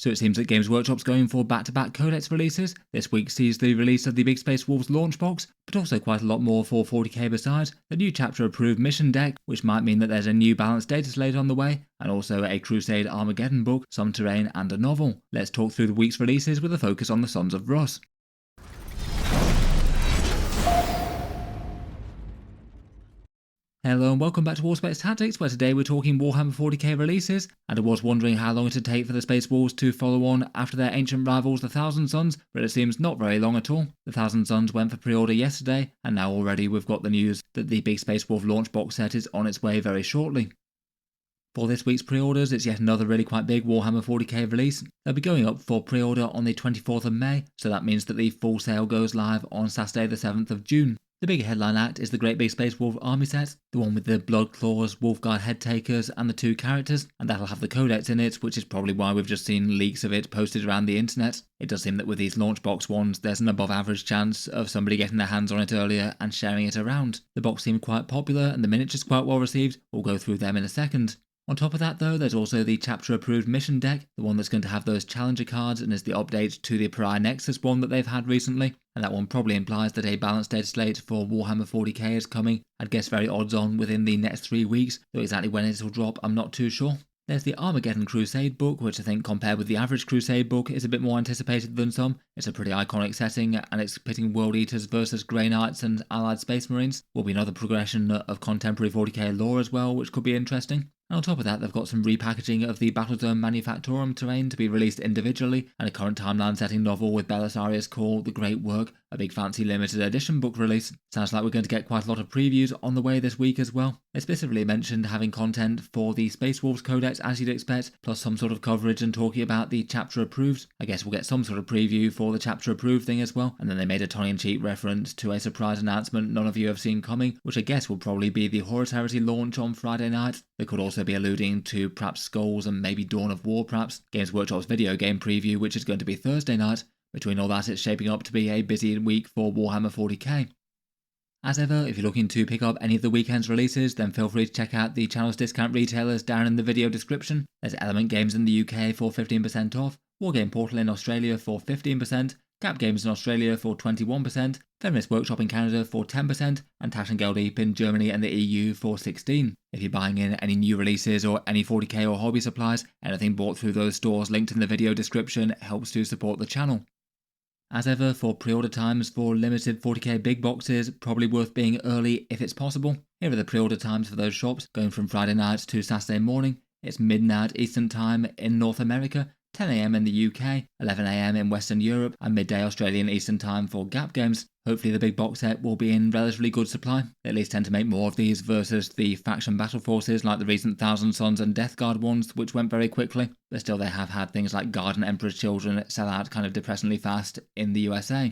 So it seems that Games Workshop's going for back-to-back Codex releases. This week sees the release of the Big Space Wolves launch box, but also quite a lot more for 40k besides. The new chapter-approved mission deck, which might mean that there's a new balanced data slate on the way, and also a Crusade Armageddon book, some terrain and a novel. Let's talk through the week's releases with a focus on the Sons of Rus. Hello and welcome back to Warspace Tactics, where today we're talking Warhammer 40k releases, and I was wondering how long it would take for the Space Wolves to follow on after their ancient rivals the Thousand Sons, but it seems not very long at all. The Thousand Sons went for pre-order yesterday, and now already we've got the news that the Big Space Wolf launch box set is on its way very shortly. For this week's pre-orders, it's yet another really quite big Warhammer 40k release. They'll be going up for pre-order on the 24th of May, so that means that the full sale goes live on Saturday the 7th of June. The big headline act is the Great Big Space Wolf army set, the one with the Blood Claws, Wolfguard head takers and the two characters, and that'll have the Codex in it, which is probably why we've just seen leaks of it posted around the internet. It does seem that with these launch box ones, there's an above average chance of somebody getting their hands on it earlier and sharing it around. The box seemed quite popular and the miniatures quite well received. We'll go through them in a second. On top of that though, there's also the chapter approved mission deck, the one that's going to have those challenger cards and is the update to the Pariah Nexus one that they've had recently, and that one probably implies that a balanced data slate for Warhammer 40k is coming. I'd guess very odds on within the next 3 weeks, though exactly when it'll drop I'm not too sure. There's the Armageddon Crusade book, which I think compared with the average Crusade book is a bit more anticipated than some. It's a pretty iconic setting, and it's pitting World Eaters versus Grey Knights and Allied Space Marines. Will be another progression of contemporary 40k lore as well, which could be interesting. And on top of that, they've got some repackaging of the Battlezone Manufactorum terrain to be released individually, and a current timeline setting novel with Belisarius called The Great Work, a big fancy limited edition book release. Sounds like we're going to get quite a lot of previews on the way this week as well. They specifically mentioned having content for the Space Wolves Codex as you'd expect, plus some sort of coverage and talking about the chapter approved. I guess we'll get some sort of preview for the chapter approved thing as well, and then they made a tongue-in-cheek reference to a surprise announcement none of you have seen coming, which I guess will probably be the Horus Heresy launch on Friday night. They could also be alluding to perhaps Skulls and maybe Dawn of War perhaps, Games Workshop's video game preview, which is going to be Thursday night. Between all that, it's shaping up to be a busy week for Warhammer 40k. As ever, if you're looking to pick up any of the weekend's releases, then feel free to check out the channel's discount retailers down in the video description. There's Element Games in the UK for 15% off, Wargame Portal in Australia for 15%, Gap Games in Australia for 21%, Feminist Workshop in Canada for 10%, and Taschengeld in Germany and the EU for 16%. If you're buying in any new releases or any 40k or hobby supplies, anything bought through those stores linked in the video description helps to support the channel. As ever, for pre-order times for limited 40k big boxes, probably worth being early if it's possible. Here are the pre-order times for those shops, going from Friday night to Saturday morning. It's midnight Eastern Time in North America, 10 AM in the UK, 11 AM in Western Europe, and midday Australian Eastern Time for Gap Games. Hopefully the big box set will be in relatively good supply. They at least tend to make more of these versus the faction battle forces like the recent Thousand Sons and Death Guard ones, which went very quickly. But still they have had things like Guard and Emperor's Children sell out kind of depressingly fast in the USA.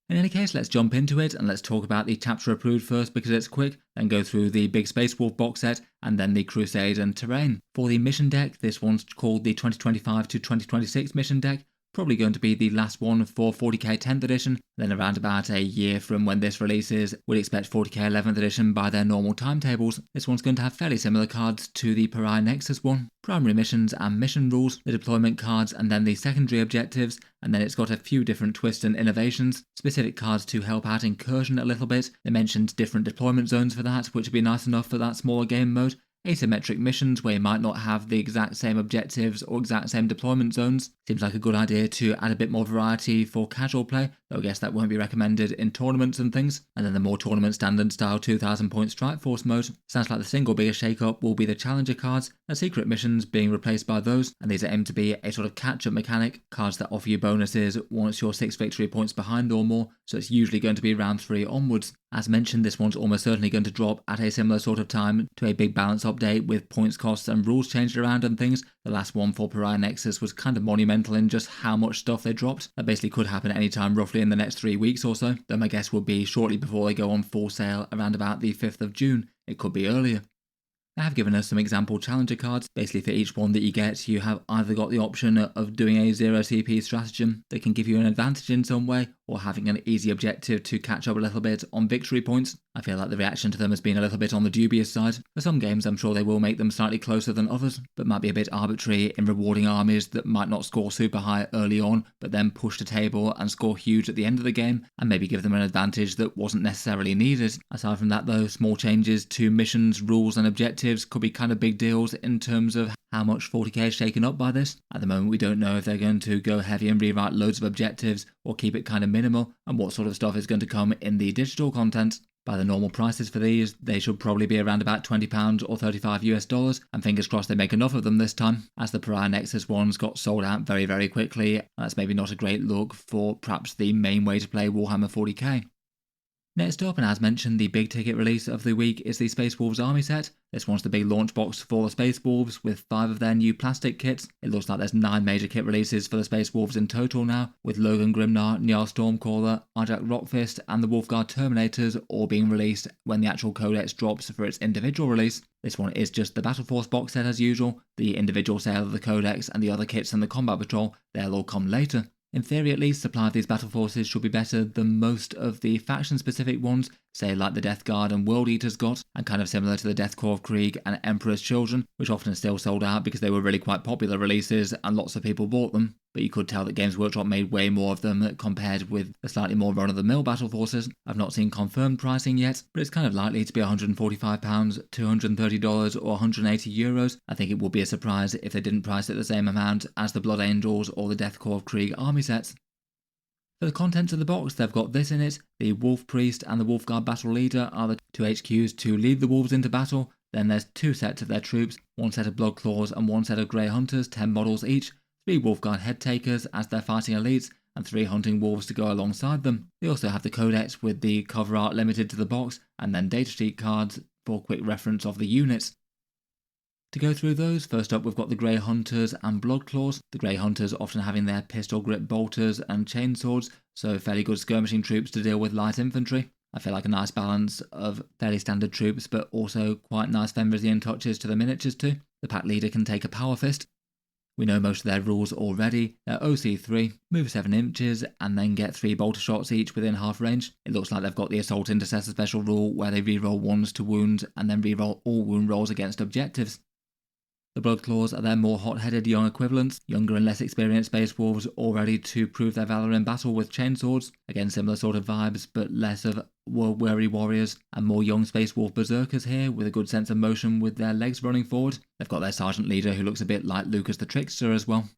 In any case, let's jump into it and let's talk about the chapter approved first because it's quick, then go through the Big Space Wolf box set and then the Crusade and Terrain. For the mission deck, this one's called the 2025 to 2026 mission deck. Probably going to be the last one for 40k 10th edition, then around about a year from when this releases, we'd expect 40k 11th edition by their normal timetables. This one's going to have fairly similar cards to the Pariah Nexus one. Primary missions and mission rules, the deployment cards and then the secondary objectives, and then it's got a few different twists and innovations, specific cards to help out incursion a little bit. They mentioned different deployment zones for that, which would be nice enough for that smaller game mode. Asymmetric missions where you might not have the exact same objectives or exact same deployment zones. Seems like a good idea to add a bit more variety for casual play, though I guess that won't be recommended in tournaments and things. And then the more tournament standard style 2000 point Strike Force mode. Sounds like the single biggest shake-up will be the challenger cards, and secret missions being replaced by those, and these are aimed to be a sort of catch-up mechanic, cards that offer you bonuses once you're 6 victory points behind or more, so it's usually going to be round 3 onwards. As mentioned, this one's almost certainly going to drop at a similar sort of time to a big balance update with points costs and rules changed around and things. The last one for Pariah Nexus was kind of monumental in just how much stuff they dropped. That basically could happen anytime roughly in the next 3 weeks or so, though my guess would be shortly before they go on full sale around about the 5th of June. It could be earlier. They have given us some example challenger cards. Basically, for each one that you get, you have either got the option of doing a 0 CP stratagem that can give you an advantage in some way, or having an easy objective to catch up a little bit on victory points. I feel like the reaction to them has been a little bit on the dubious side. For some games, I'm sure they will make them slightly closer than others, but might be a bit arbitrary in rewarding armies that might not score super high early on, but then push the table and score huge at the end of the game, and maybe give them an advantage that wasn't necessarily needed. Aside from that though, small changes to missions, rules and objectives could be kind of big deals in terms of how much 40k is taken up by this. At the moment we don't know if they're going to go heavy and rewrite loads of objectives or keep it kind of minimal, and what sort of stuff is going to come in the digital content. By the normal prices for these, they should probably be around about £20 or $35, and fingers crossed they make enough of them this time, as the Pariah Nexus ones got sold out very, very quickly. That's maybe not a great look for perhaps the main way to play Warhammer 40k. Next up, and as mentioned, the big ticket release of the week is the Space Wolves army set. This one's the big launch box for the Space Wolves with 5 of their new plastic kits. It looks like there's 9 major kit releases for the Space Wolves in total now, with Logan Grimnar, Njal Stormcaller, Arjak Rockfist and the Wolfguard Terminators all being released when the actual Codex drops for its individual release. This one is just the Battle Force box set as usual. The individual sale of the Codex and the other kits and the Combat Patrol, they'll all come later. In theory at least, supply of these battle forces should be better than most of the faction-specific ones, say like the Death Guard and World Eaters got, and kind of similar to the Death Corps of Krieg and Emperor's Children, which often still sold out because they were really quite popular releases and lots of people bought them. But you could tell that Games Workshop made way more of them compared with the slightly more run-of-the-mill battle forces. I've not seen confirmed pricing yet, but it's kind of likely to be £145, $230 or €180. I think it would be a surprise if they didn't price it the same amount as the Blood Angels or the Death Corps of Krieg army sets. For the contents of the box, they've got this in it. The Wolf Priest and the Wolfguard Battle Leader are the 2 HQs to lead the Wolves into battle. Then there's 2 sets of their troops, 1 set of Blood Claws and 1 set of Grey Hunters, 10 models each, 3 Wolfguard Head Takers as their fighting elites, and 3 Hunting Wolves to go alongside them. They also have the Codex with the cover art limited to the box, and then datasheet cards for quick reference of the units. To go through those, first up we've got the Grey Hunters and Blood Claws. The Grey Hunters often having their pistol grip bolters and chainswords, so fairly good skirmishing troops to deal with light infantry. I feel like a nice balance of fairly standard troops, but also quite nice Fenrisian touches to the miniatures too. The pack leader can take a power fist. We know most of their rules already. They're OC3, move 7 inches, and then get 3 bolter shots each within half range. It looks like they've got the Assault Intercessor special rule where they reroll 1s to wounds and then reroll all wound rolls against objectives. The Blood Claws are their more hot-headed young equivalents, younger and less experienced Space Wolves all ready to prove their valour in battle with chainswords. Again, similar sort of vibes, but less of world-weary warriors, and more young Space Wolf berserkers here with a good sense of motion with their legs running forward. They've got their Sergeant Leader who looks a bit like Lucas the Trickster as well.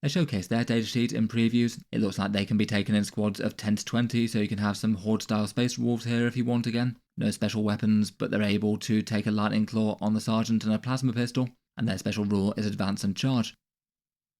They showcase their datasheet in previews. It looks like they can be taken in squads of 10 to 20, so you can have some Horde-style Space Wolves here if you want again. No special weapons, but they're able to take a Lightning Claw on the Sergeant and a Plasma Pistol, and their special rule is Advance and Charge.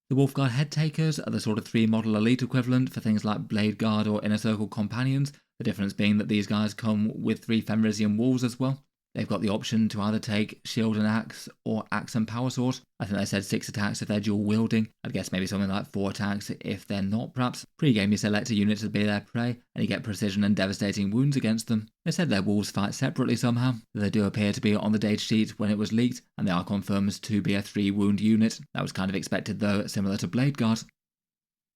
The Wolfguard Head Takers are the sort of 3 model elite equivalent for things like Blade Guard or Inner Circle Companions, the difference being that these guys come with 3 Fenrisian Wolves as well. They've got the option to either take Shield and Axe or Axe and Power Sword. I think they said 6 attacks if they're dual wielding. I'd guess maybe something like 4 attacks if they're not perhaps. Pre-game you select a unit to be their prey and you get precision and devastating wounds against them. They said their wolves fight separately somehow. They do appear to be on the datasheet when it was leaked, and they are confirmed to be a 3 wound unit. That was kind of expected though, similar to Blade Guard.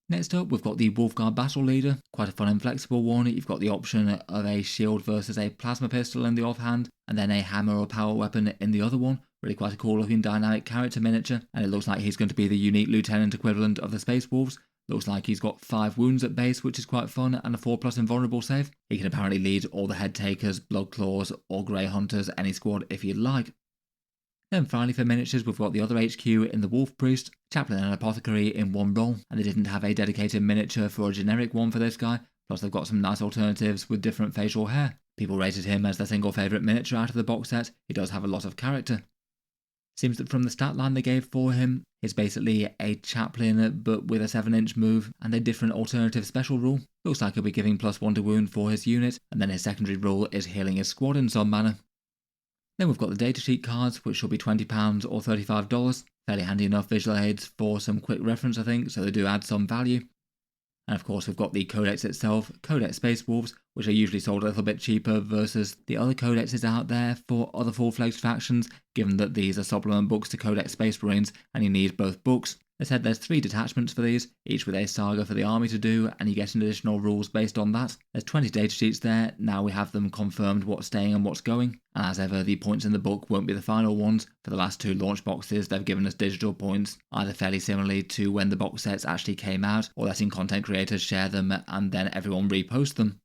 Next up, we've got the Wolfguard Battle Leader, quite a fun and flexible one. You've got the option of a shield versus a plasma pistol in the offhand, and then a hammer or power weapon in the other one. Really quite a cool looking dynamic character miniature, and it looks like he's going to be the unique lieutenant equivalent of the Space Wolves. Looks like he's got 5 wounds at base, which is quite fun, and a 4+ invulnerable save. He can apparently lead all the Head Takers, Blood Claws, or Grey Hunters, any squad if you'd like. Then finally for miniatures, we've got the other HQ in the Wolf Priest, Chaplain and Apothecary in one role, and they didn't have a dedicated miniature for a generic one for this guy, plus they've got some nice alternatives with different facial hair. People rated him as their single favourite miniature out of the box set. He does have a lot of character. Seems that from the stat line they gave for him, he's basically a Chaplain but with a 7-inch move and a different alternative special rule. Looks like he'll be giving +1 to wound for his unit, and then his secondary rule is healing his squad in some manner. Then we've got the datasheet cards, which should be £20 or $35. Fairly handy enough visual aids for some quick reference I think, so they do add some value. And of course we've got the codex itself, Codex Space Wolves, which are usually sold a little bit cheaper versus the other codexes out there for other full-fledged factions, given that these are supplement books to Codex Space Marines and you need both books. They said there's 3 detachments for these, each with a saga for the army to do, and you get an additional rules based on that. There's 20 datasheets there, now we have them confirmed what's staying and what's going, and as ever the points in the book won't be the final ones. For the last 2 launch boxes they've given us digital points, either fairly similarly to when the box sets actually came out, or letting content creators share them and then everyone repost them.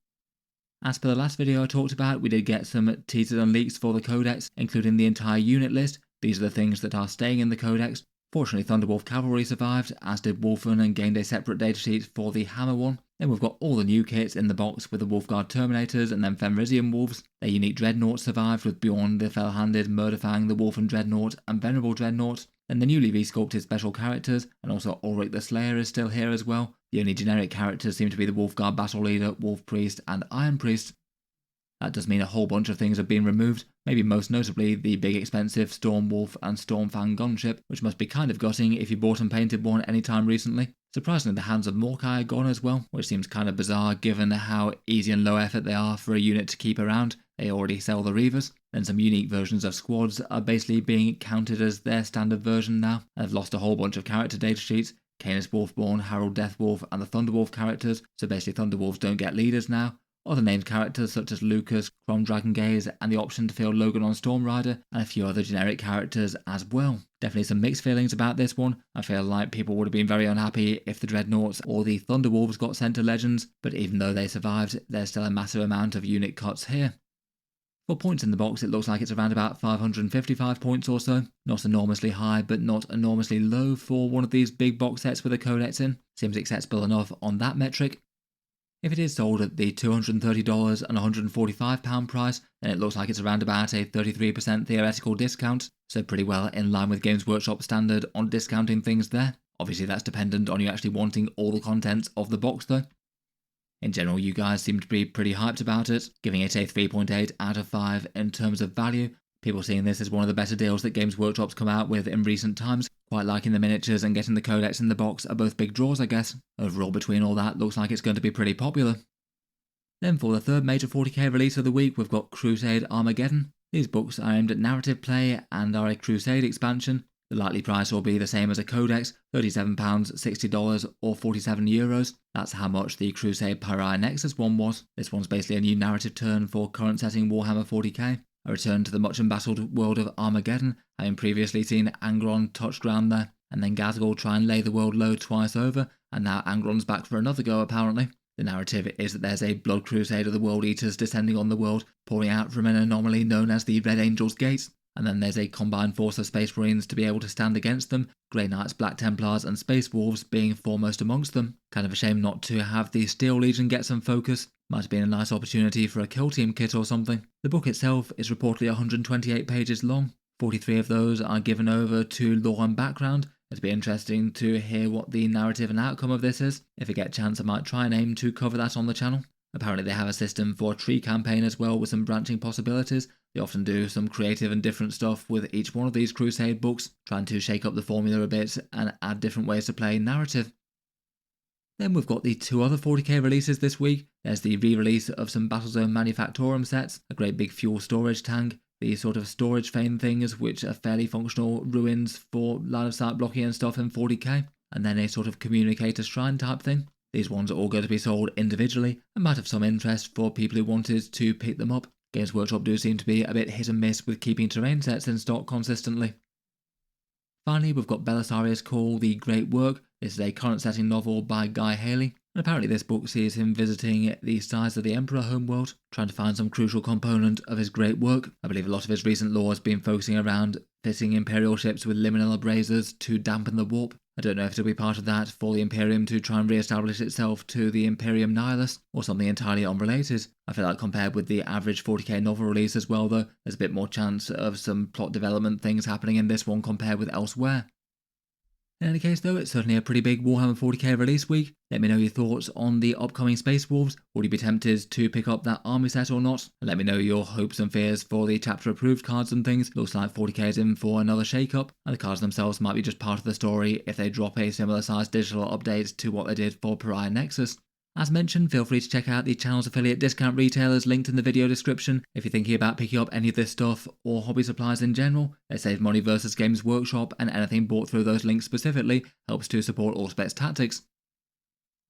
As per the last video I talked about, we did get some teasers and leaks for the codex, including the entire unit list. These are the things that are staying in the codex. Fortunately, Thunderwolf Cavalry survived, as did Wolfen, and gained a separate datasheet for the Hammer one. Then we've got all the new kits in the box with the Wolfguard Terminators and then Fenrisian Wolves. Their unique Dreadnoughts survived with Bjorn the Fell-Handed, Murderfang, the Wolfen Dreadnought, and Venerable Dreadnought. Then the newly resculpted special characters, and also Ulrich the Slayer is still here as well. The only generic characters seem to be the Wolfguard Battle Leader, Wolf Priest, and Iron Priest. That does mean a whole bunch of things have been removed, maybe most notably the big expensive Stormwolf and Stormfang gunship, which must be kind of gutting if you bought and painted one anytime recently. Surprisingly, the Hands of Morkai are gone as well, which seems kind of bizarre given how easy and low effort they are for a unit to keep around. They already sell the Reavers. Then some unique versions of squads are basically being counted as their standard version now. They've lost a whole bunch of character datasheets. Canis Wolfborn, Harold Deathwolf, and the Thunderwolf characters, so basically Thunderwolves don't get leaders now. Other named characters such as Lucas, Crom Dragongaze, and the option to field Logan on Storm Rider, and a few other generic characters as well. Definitely some mixed feelings about this one. I feel like people would have been very unhappy if the Dreadnoughts or the Thunderwolves got sent to Legends, but even though they survived, there's still a massive amount of unit cuts here. For points in the box, it looks like it's around about 555 points or so. Not enormously high, but not enormously low for one of these big box sets with a codex in. Seems acceptable enough on that metric. If it is sold at the $230 and £145 price, then it looks like it's around about a 33% theoretical discount, so pretty well in line with Games Workshop standard on discounting things there. Obviously that's dependent on you actually wanting all the contents of the box though. In general, you guys seem to be pretty hyped about it, giving it a 3.8 out of 5 in terms of value. People seeing this as one of the better deals that Games Workshop's come out with in recent times. Quite liking the miniatures and getting the codex in the box are both big draws, I guess. Overall, between all that, looks like it's going to be pretty popular. Then for the third major 40k release of the week, we've got Crusade Armageddon. These books are aimed at narrative play and are a Crusade expansion. The likely price will be the same as a codex, £37, $60 or €47. That's how much the Crusade Pariah Nexus one was. This one's basically a new narrative turn for current setting Warhammer 40k. A return to the much embattled world of Armageddon, having previously seen Angron touch ground there, and then Ghazghkull try and lay the world low twice over, and now Angron's back for another go apparently. The narrative is that there's a blood crusade of the World Eaters descending on the world, pouring out from an anomaly known as the Red Angel's Gates, and then there's a combined force of Space Marines to be able to stand against them, Grey Knights, Black Templars and Space Wolves being foremost amongst them. Kind of a shame not to have the Steel Legion get some focus. Might have been a nice opportunity for a kill team kit or something. The book itself is reportedly 128 pages long. 43 of those are given over to lore and background. It'd be interesting to hear what the narrative and outcome of this is. If I get a chance, I might try and aim to cover that on the channel. Apparently they have a system for a tree campaign as well with some branching possibilities. They often do some creative and different stuff with each one of these Crusade books, trying to shake up the formula a bit and add different ways to play narrative. Then we've got the 2 other 40k releases this week. There's the re-release of some Battlezone Manufactorum sets, a great big fuel storage tank, the sort of storage fane things which are fairly functional ruins for line of sight blocking and stuff in 40k, and then a sort of communicator shrine type thing. These ones are all going to be sold individually and might have some interest for people who wanted to pick them up. Games Workshop do seem to be a bit hit and miss with keeping terrain sets in stock consistently. Finally, we've got Belisarius Cawl, The Great Work. This is a current setting novel by Guy Haley, and apparently this book sees him visiting the sides of the Emperor homeworld, trying to find some crucial component of his great work. I believe a lot of his recent lore has been focusing around fitting Imperial ships with liminal abrasors to dampen the warp. I don't know if it'll be part of that for the Imperium to try and re-establish itself to the Imperium Nihilus, or something entirely unrelated. I feel like compared with the average 40k novel release as well though, there's a bit more chance of some plot development things happening in this one compared with elsewhere. In any case though, it's certainly a pretty big Warhammer 40k release week. Let me know your thoughts on the upcoming Space Wolves. Would you be tempted to pick up that army set or not? And let me know your hopes and fears for the chapter approved cards and things. Looks like 40k is in for another shake-up, and the cards themselves might be just part of the story if they drop a similar sized digital update to what they did for Pariah Nexus. As mentioned, feel free to check out the channel's affiliate discount retailers linked in the video description if you're thinking about picking up any of this stuff or hobby supplies in general. They save money versus Games Workshop, and anything bought through those links specifically helps to support Auspex Tactics.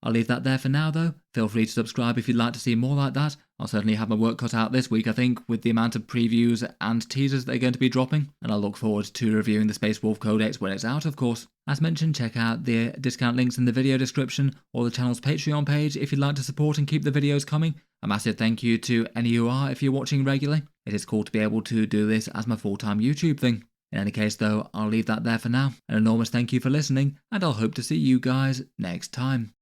I'll leave that there for now though. Feel free to subscribe if you'd like to see more like that. I'll certainly have my work cut out this week, I think, with the amount of previews and teasers they're going to be dropping, and I look forward to reviewing the Space Wolf Codex when it's out, of course. As mentioned, check out the discount links in the video description or the channel's Patreon page if you'd like to support and keep the videos coming. A massive thank you to any who are if you're watching regularly. It is cool to be able to do this as my full-time YouTube thing. In any case though, I'll leave that there for now. An enormous thank you for listening, and I'll hope to see you guys next time.